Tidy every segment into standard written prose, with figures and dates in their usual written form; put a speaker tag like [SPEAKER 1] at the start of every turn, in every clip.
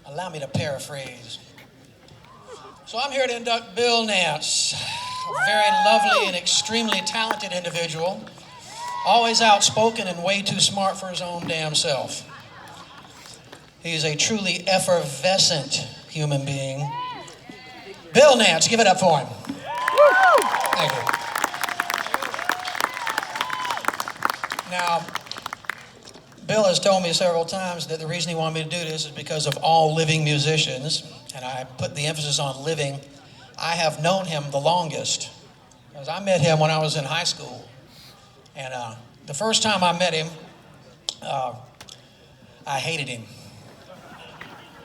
[SPEAKER 1] Allow me to paraphrase. So I'm here to induct Bill Nance, a very lovely and extremely talented individual, always outspoken and way too smart for his own damn self. He's a truly effervescent human being. Bill Nance, give it up for him. Thank you. Now, Bill has told me several times that the reason he wanted me to do this is because of all living musicians, and I put the emphasis on living. I have known him the longest, because I met him when I was in high school. And the first time I met him, I hated him.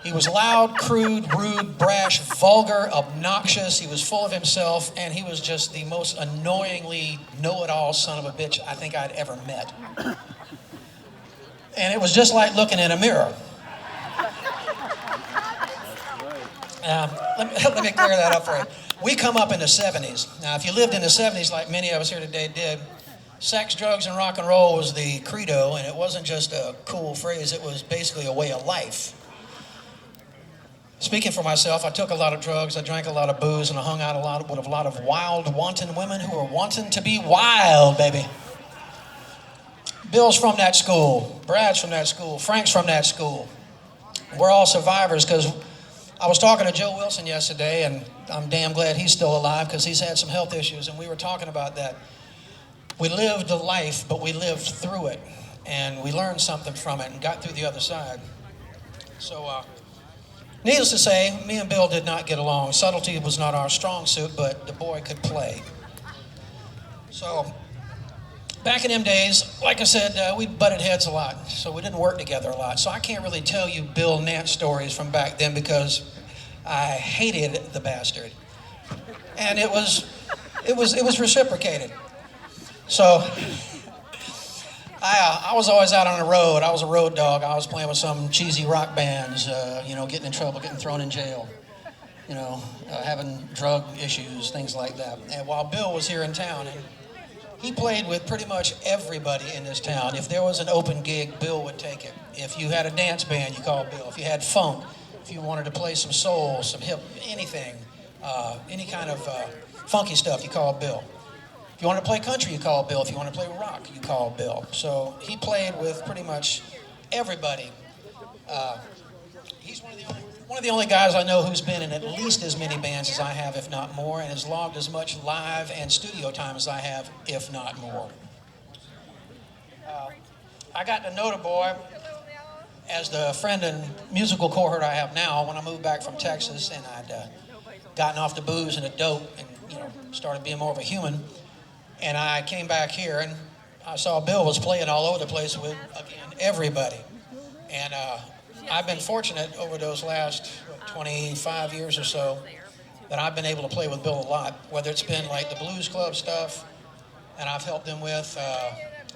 [SPEAKER 1] He was loud, crude, rude, brash, vulgar, obnoxious. He was full of himself, and he was just the most annoyingly know-it-all son of a bitch I think I'd ever met. And it was just like looking in a mirror. Let me clear that up for you. We come up in the 70s. Now, if you lived in the 70s like many of us here today did, sex, drugs, and rock and roll was the credo, and it wasn't just a cool phrase, it was basically a way of life. Speaking for myself, I took a lot of drugs, I drank a lot of booze, and I hung out with a lot of wild, wanton women who were wanting to be wild, baby. Bill's from that school, Brad's from that school, Frank's from that school. We're all survivors, because I was talking to Joe Wilson yesterday, and I'm damn glad he's still alive because he's had some health issues, and we were talking about that. We lived a life, but we lived through it, and we learned something from it and got through the other side. So, needless to say, me and Bill did not get along. Subtlety was not our strong suit, but the boy could play. So, back in them days, like I said, we butted heads a lot, so we didn't work together a lot. So I can't really tell you Bill Nance stories from back then because I hated the bastard, and it was reciprocated. So I was always out on the road. I was a road dog. I was playing with some cheesy rock bands, getting in trouble, getting thrown in jail, having drug issues, things like that. And while Bill was here in town, and he played with pretty much everybody in this town. If there was an open gig, Bill would take it. If you had a dance band, you called Bill. If you had funk, if you wanted to play some soul, some hip, anything, any kind of funky stuff, you called Bill. If you wanted to play country, you called Bill. If you wanted to play rock, you called Bill. So he played with pretty much everybody. He's one of the only guys I know who's been in at least as many bands as I have, if not more, and has logged as much live and studio time as I have, if not more. I got to know the boy as the friend and musical cohort I have now when I moved back from Texas, and I'd gotten off the booze and the dope and started being more of a human. And I came back here and I saw Bill was playing all over the place with, again, everybody. And I've been fortunate over those last 25 years or so that I've been able to play with Bill a lot, whether it's been like the blues club stuff, and I've helped him with,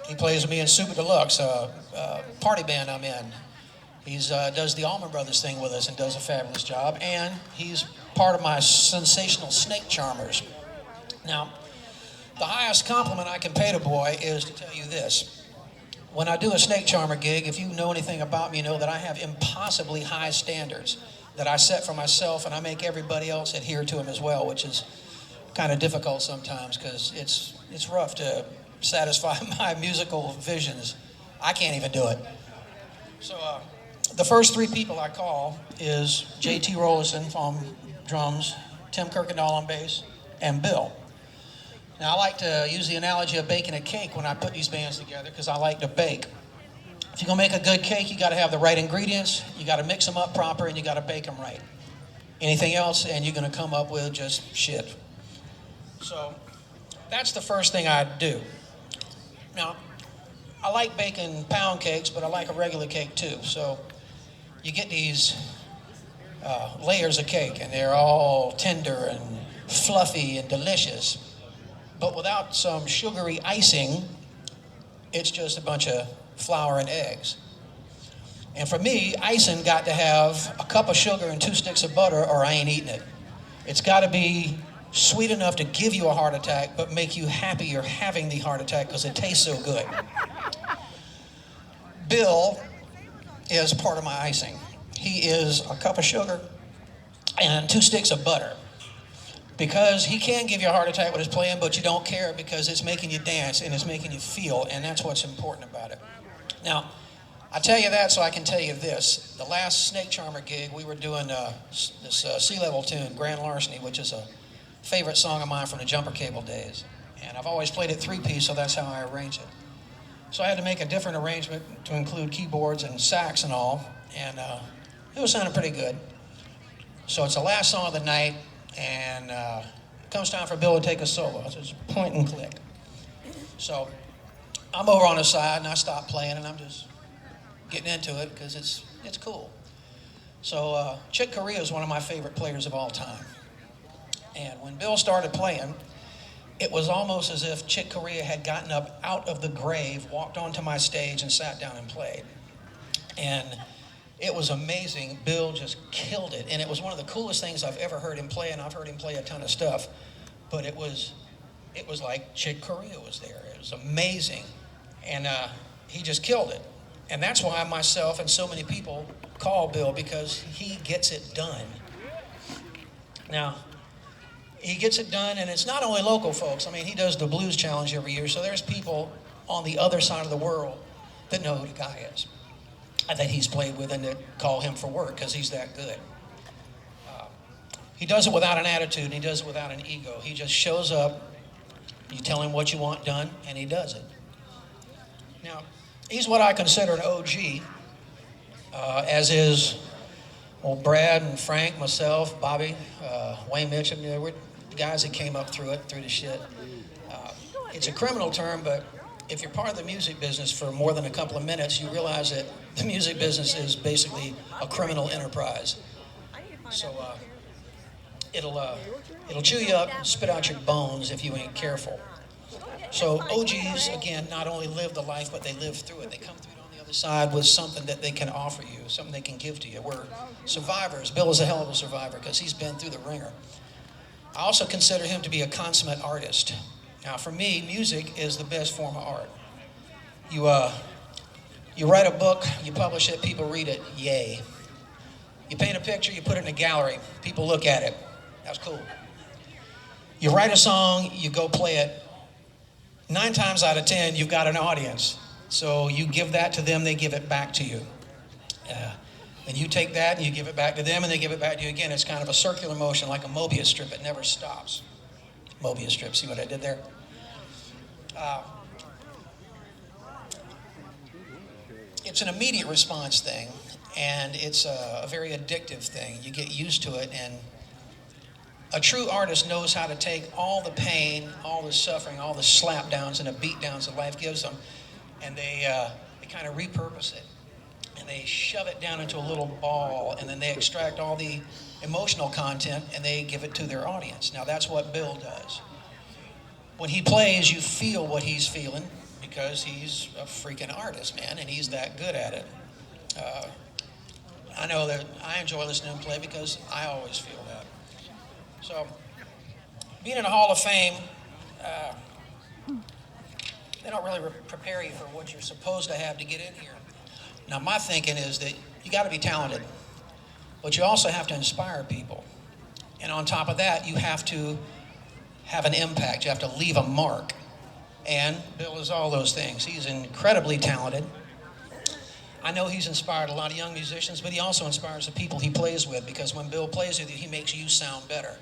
[SPEAKER 1] he plays with me in Super Deluxe, party band I'm in. He's does the Allman Brothers thing with us and does a fabulous job, and he's part of my sensational snake charmers. Now, the highest compliment I can pay the boy is to tell you this. When I do a snake charmer gig, if you know anything about me, you know that I have impossibly high standards that I set for myself, and I make everybody else adhere to them as well, which is kind of difficult sometimes because it's rough to satisfy my musical visions. I can't even do it. So the first three people I call is J.T. Rollison on drums, Tim Kirkendall on bass, and Bill. Now, I like to use the analogy of baking a cake when I put these bands together because I like to bake. If you're going to make a good cake, you got to have the right ingredients, you got to mix them up proper, and you got to bake them right. Anything else, and you're going to come up with just shit. So that's the first thing I'd do. Now, I like baking pound cakes, but I like a regular cake too. So you get these layers of cake, and they're all tender and fluffy and delicious. But without some sugary icing, it's just a bunch of flour and eggs. And for me, icing got to have a cup of sugar and 2 sticks of butter, or I ain't eating it. It's got to be sweet enough to give you a heart attack, but make you happy you're having the heart attack because it tastes so good. Bill is part of my icing. he is a cup of sugar and 2 sticks of butter. Because he can give you a heart attack with his playing, but you don't care because it's making you dance and it's making you feel, and that's what's important about it. Now, I tell you that so I can tell you this. The last Snake Charmer gig, we were doing this Sea Level tune, Grand Larceny, which is a favorite song of mine from the Jumper Cable days. And I've always played it 3-piece, so that's how I arrange it. So I had to make a different arrangement to include keyboards and sax and all, and it was sounding pretty good. So it's the last song of the night, and it comes time for Bill to take a solo. It's just point and click. So I'm over on the side, and I stop playing, and I'm just getting into it because it's cool. So Chick Corea is one of my favorite players of all time. And when Bill started playing, it was almost as if Chick Corea had gotten up out of the grave, walked onto my stage, and sat down and played. And it was amazing. Bill just killed it. And it was one of the coolest things I've ever heard him play, and I've heard him play a ton of stuff. But it was like Chick Corea was there. It was amazing. And he just killed it. And that's why myself and so many people call Bill, because he gets it done. Now, he gets it done, and it's not only local folks. I mean, he does the Blues Challenge every year, so there's people on the other side of the world that know who the guy is, that he's played with, and that call him for work because he's that good. He does it without an attitude, and he does it without an ego. He just shows up, you tell him what you want done, and he does it. Now, he's what I consider an OG, as is Brad and Frank, myself, Bobby, Wayne Mitchum. There were guys that came up through the shit. It's a criminal term, but if you're part of the music business for more than a couple of minutes, you realize that the music business is basically a criminal enterprise. So it'll chew you up and spit out your bones if you ain't careful. So OGs, again, not only live the life, but they live through it. They come through it on the other side with something that they can offer you, something they can give to you. We're survivors. Bill is a hell of a survivor because he's been through the ringer. I also consider him to be a consummate artist. Now, for me, music is the best form of art. You write a book, you publish it, people read it, yay. You paint a picture, you put it in a gallery, people look at it, that's cool. You write a song, you go play it. 9 times out of 10, you've got an audience. So you give that to them, they give it back to you. And you take that and you give it back to them, and they give it back to you again. It's kind of a circular motion, like a Mobius strip. It never stops. Mobius strip, see what I did there? It's an immediate response thing, and it's a very addictive thing. You get used to it, and a true artist knows how to take all the pain, all the suffering, all the slap-downs and the beat-downs that life gives them, and they kind of repurpose it. And they shove it down into a little ball, and then they extract all the emotional content, and they give it to their audience. Now, that's what Bill does. When he plays, you feel what he's feeling because he's a freaking artist, man, and he's that good at it. I know that I enjoy listening to him play because I always feel that. So, being in the Hall of Fame, they don't really prepare you for what you're supposed to have to get in here. Now, my thinking is that you got to be talented, but you also have to inspire people. And on top of that, you have to have an impact. You have to leave a mark. And Bill is all those things. He's incredibly talented. I know he's inspired a lot of young musicians, but he also inspires the people he plays with, because when Bill plays with you, he makes you sound better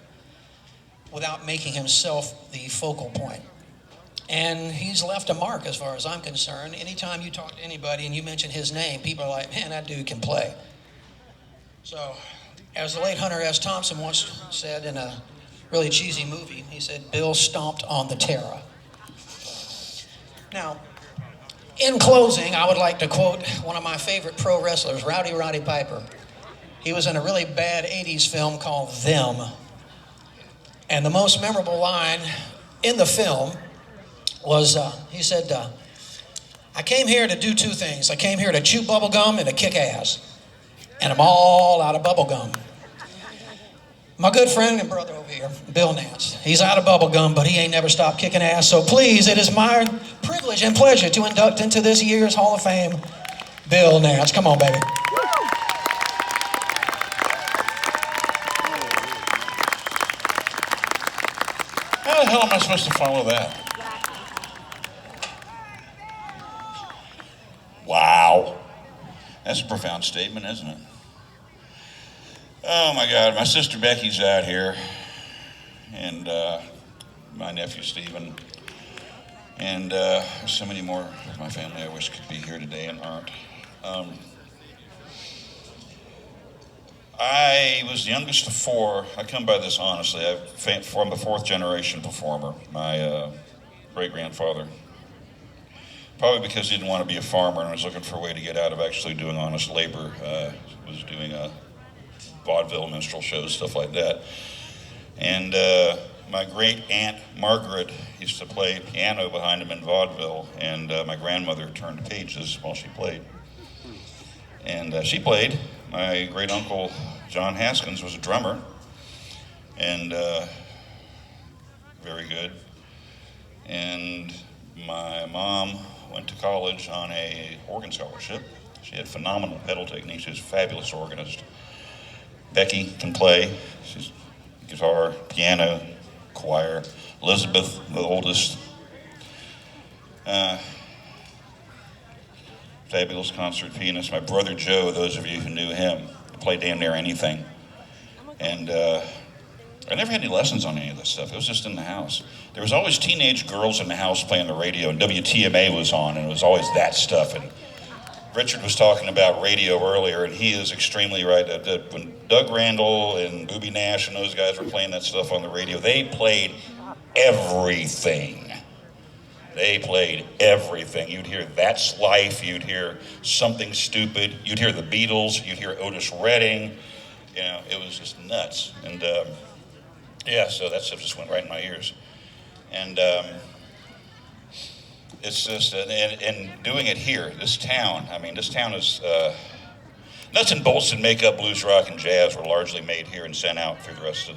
[SPEAKER 1] without making himself the focal point. And he's left a mark as far as I'm concerned. Anytime you talk to anybody and you mention his name, people are like, man, that dude can play. So, as the late Hunter S. Thompson once said in a really cheesy movie, he said, Bill stomped on the Terra. Now, in closing, I would like to quote one of my favorite pro wrestlers, Roddy Piper. He was in a really bad 80s film called Them. And the most memorable line in the film was, he said, I came here to do 2 things. I came here to chew bubble gum and to kick ass. And I'm all out of bubble gum. My good friend and brother over here, Bill Nance, he's out of bubble gum, but he ain't never stopped kicking ass. So please, it is my privilege and pleasure to induct into this year's Hall of Fame, Bill Nance. Come on, baby.
[SPEAKER 2] hell am I supposed to follow that? Wow. That's a profound statement, isn't it? Oh my God, my sister Becky's out here, and my nephew Stephen, and there's so many more of my family I wish could be here today and aren't. I was the youngest of four. I come by this honestly. I'm a fourth generation performer. My great-grandfather, probably because he didn't want to be a farmer and was looking for a way to get out of actually doing honest labor, was doing vaudeville, minstrel shows, stuff like that. And my great-aunt Margaret used to play piano behind him in vaudeville, and my grandmother turned pages while she played. And she played. My great-uncle John Haskins was a drummer, and very good. And my mom went to college on a organ scholarship. She had phenomenal pedal technique. She was a fabulous organist. Becky can play. She's guitar, piano, choir. Elizabeth, the oldest, fabulous concert pianist. My brother Joe, those of you who knew him, played damn near anything. And I never had any lessons on any of this stuff. It was just in the house. There was always teenage girls in the house playing the radio, and WTMA was on, and it was always that stuff. And Richard was talking about radio earlier, and he is extremely right. When Doug Randall and Booby Nash and those guys were playing that stuff on the radio, they played everything. They played everything. You'd hear That's Life, you'd hear Something Stupid, you'd hear the Beatles, you'd hear Otis Redding. You know, it was just nuts. And yeah, so that stuff just went right in my ears. And it's just, and doing it here, this town is, nuts and bolts and makeup, blues, rock, and jazz were largely made here and sent out through the rest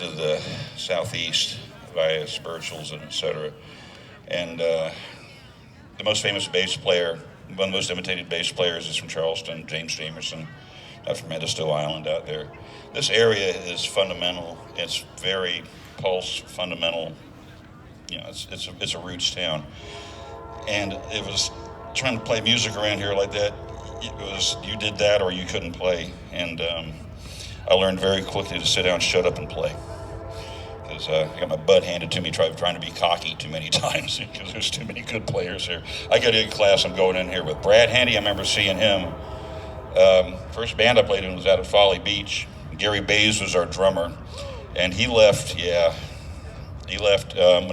[SPEAKER 2] of the Southeast via Spirituals and et cetera. And the most famous bass player, one of the most imitated bass players is from Charleston, James Jamerson, from Edisto Island out there. This area is fundamental. It's very pulse fundamental. You know, it's a roots town. And it was trying to play music around here like that. It was, you did that or you couldn't play. And I learned very quickly to sit down, shut up, and play. Because I got my butt handed to me trying to be cocky too many times because there's too many good players here. I got a class I'm going in here with. Brad Handy, I remember seeing him. First band I played in was out at Folly Beach. Gary Bays was our drummer. And he left when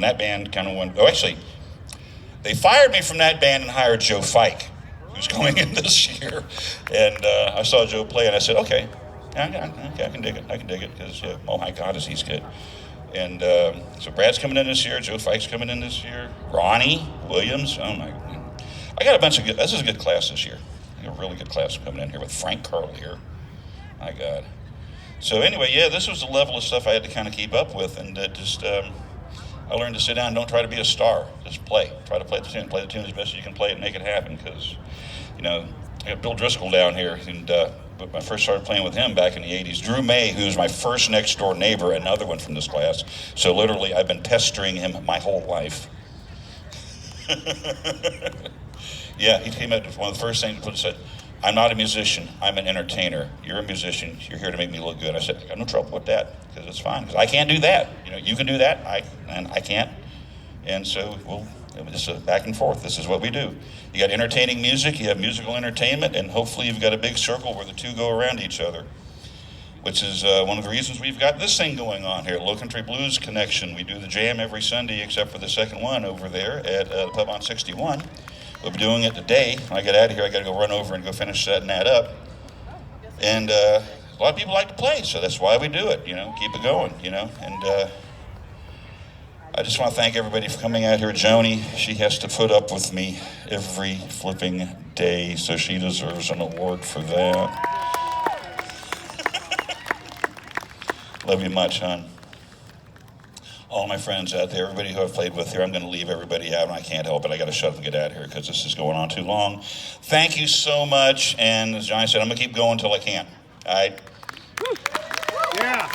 [SPEAKER 2] that band kind of went, actually, they fired me from that band and hired Joe Fike, who's coming in this year. And I saw Joe play and I said, okay, I can dig it, because, oh my God, he's good. And so Brad's coming in this year, Joe Fike's coming in this year, Ronnie Williams, oh my, I got a bunch of this is a good class this year. I got a really good class coming in here with Frank Carl here, my God. So anyway, yeah, this was the level of stuff I had to kind of keep up with, and I learned to sit down and don't try to be a star, just play. Try to play the tune as best as you can play it and make it happen, because, you know, I got Bill Driscoll down here, and but when I first started playing with him back in the 80s. Drew May, who's my first next door neighbor, another one from this class. So literally, I've been pestering him my whole life. Yeah, he came out with one of the first things he said, I'm not a musician, I'm an entertainer. You're a musician, you're here to make me look good. I said, I got no trouble with that, because it's fine, because I can't do that. You know, you can do that, and I can't. And so, well, just back and forth. This is what we do. You got entertaining music, you have musical entertainment, and hopefully you've got a big circle where the two go around each other, which is one of the reasons we've got this thing going on here, Lowcountry Blues Connection. We do the jam every Sunday except for the second one over there at the pub on 61. We'll be doing it today. When I get out of here, I got to go run over and go finish setting that up. And a lot of people like to play, so that's why we do it, you know, keep it going, you know. And I just want to thank everybody for coming out here. Joni, she has to put up with me every flipping day, so she deserves an award for that. Love you much, hon. All my friends out there, everybody who I've played with here, I'm going to leave everybody out, and I can't help it. I got to shut up and get out of here because this is going on too long. Thank you so much, and as Johnny said, I'm going to keep going until I can. All right?
[SPEAKER 3] Yeah.